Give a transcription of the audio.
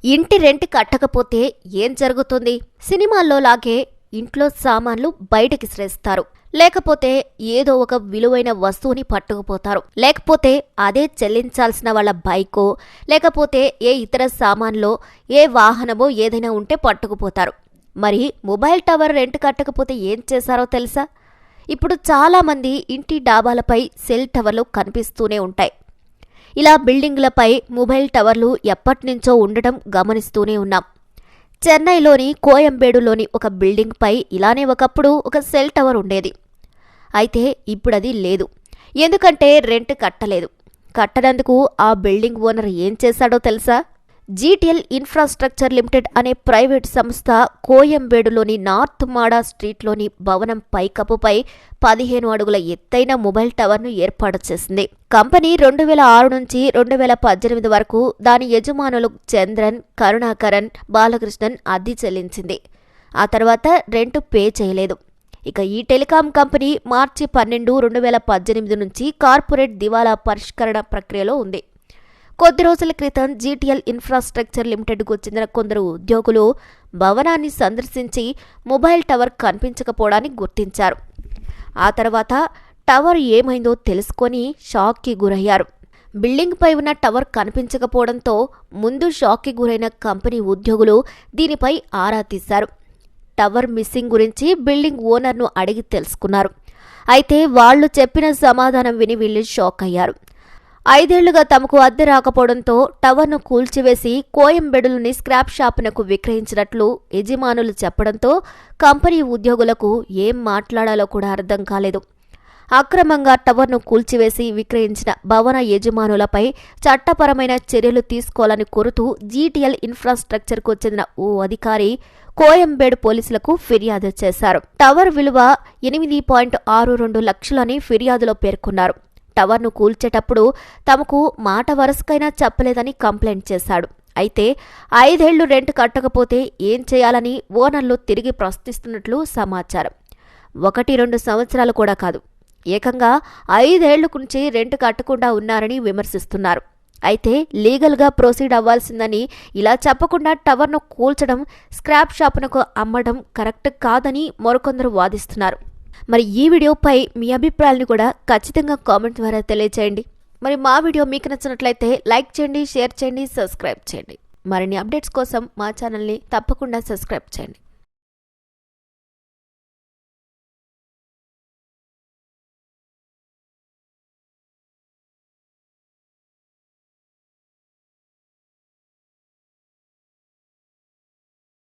ఇంటి రెంట్ కట్టకపోతే ఏం జరుగుతుంది? సినిమాల్లో లాగే ఇంట్లో సామాన్లు బయటకి శ్రేస్తారు, లేకపోతే ఏదో ఒక విలువైన వస్తువుని పట్టుకుపోతారు, లేకపోతే అదే చెల్లించాల్సిన వాళ్ళ బైకో లేకపోతే ఏ ఇతర సామాన్లో ఏ వాహనమో ఏదైనా ఉంటే పట్టుకుపోతారు. మరి మొబైల్ టవర్ రెంట్ కట్టకపోతే ఏం చేశారో తెలుసా? ఇప్పుడు చాలామంది ఇంటి డాబాలపై సెల్ టవర్లు కనిపిస్తూనే ఉంటాయి. ఇలా బిల్డింగులపై మొబైల్ టవర్లు ఎప్పటినుంచో ఉండటం గమనిస్తూనే ఉన్నాం. చెన్నైలోని కోయంబేడులోని ఒక బిల్డింగ్ పై ఇలానే ఒకప్పుడు ఒక సెల్ టవర్ ఉండేది. అయితే ఇప్పుడది లేదు. ఎందుకంటే రెంట్ కట్టనందుకు ఆ బిల్డింగ్ ఓనర్ ఏం చేశాడో తెలుసా? జీటీఎల్ ఇన్ఫ్రాస్ట్రక్చర్ లిమిటెడ్ అనే ప్రైవేట్ సంస్థ కోయంబేడులోని నార్త్ మాడా స్ట్రీట్లోని భవనం పైకప్పుపై 15 అడుగుల ఎత్తైన మొబైల్ టవర్ను ఏర్పాటు చేసింది. కంపెనీ 2006 నుంచి 2018 వరకు దాని యజమానులు చంద్రన్, కరుణాకరన్, బాలకృష్ణన్ అద్దె చెల్లించింది. ఆ తర్వాత రెంట్ పే చేయలేదు. ఇక ఈ టెలికాం కంపెనీ మార్చి 12, 2018 నుంచి కార్పొరేట్ దివాలా పరిష్కరణ ప్రక్రియలో ఉంది. కొద్ది రోజుల క్రితం జీటీఎల్ ఇన్ఫ్రాస్ట్రక్చర్ లిమిటెడ్కు చెందిన కొందరు ఉద్యోగులు భవనాన్ని సందర్శించి మొబైల్ టవర్ కనిపించకపోవడాన్ని గుర్తించారు. ఆ తర్వాత టవర్ ఏమైందో తెలుసుకొని షాక్కి గురయ్యారు. బిల్డింగ్పై ఉన్న టవర్ కనిపించకపోవడంతో ముందు షాక్కి గురైన కంపెనీ ఉద్యోగులు దీనిపై ఆరా తీశారు. టవర్ మిస్సింగ్ గురించి బిల్డింగ్ ఓనర్ను అడిగి తెలుసుకున్నారు. అయితే వాళ్లు చెప్పిన సమాధానం విని వీళ్ళు షాక్ అయ్యారు. 5 ఏళ్లుగా తమకు అద్దె రాకపోవడంతో టవర్ను కూల్చివేసి కోయంబేడులోని స్క్రాప్ షాపునకు విక్రయించినట్లు యజమానులు చెప్పడంతో కంపెనీ ఉద్యోగులకు ఏం మాట్లాడాలో కూడా అర్థం కాలేదు. అక్రమంగా టవర్ను కూల్చివేసి విక్రయించిన భవన యజమానులపై చట్టపరమైన చర్యలు తీసుకోవాలని కోరుతూ జీటీఎల్ ఇన్ఫ్రాస్ట్రక్చర్కు చెందిన ఓ అధికారి కోయంబేడు పోలీసులకు ఫిర్యాదు చేశారు. టవర్ విలువ 8.62 లక్షలని ఫిర్యాదులో పేర్కొన్నారు. టవర్ను కూల్చేటప్పుడు తమకు మాట వరుసకైనా చెప్పలేదని కంప్లైంట్ చేశాడు. అయితే 5 ఏళ్లు రెంట్ కట్టకపోతే ఏం చేయాలని ఓనర్లు తిరిగి ప్రశ్నిస్తున్నట్లు సమాచారం. 1-2 సంవత్సరాలు కూడా కాదు, ఏకంగా 5 ఏళ్ల నుంచి రెంట్ కట్టకుండా ఉన్నారని విమర్శిస్తున్నారు. అయితే లీగల్గా ప్రొసీడ్ అవ్వాల్సిందని, ఇలా చెప్పకుండా టవర్ను కూల్చడం, స్క్రాప్ షాపునకు అమ్మడం కరెక్ట్ కాదని మరికొందరు వాదిస్తున్నారు. మరి ఈ వీడియోపై మీ అభిప్రాయాలను కూడా ఖచ్చితంగా కామెంట్ ద్వారా తెలియచేయండి. మరి మా వీడియో మీకు నచ్చినట్లయితే లైక్ చేయండి, షేర్ చేయండి, సబ్స్క్రైబ్ చేయండి. మరిన్ని అప్డేట్స్ కోసం మా ఛానల్ని తప్పకుండా సబ్స్క్రైబ్ చేయండి.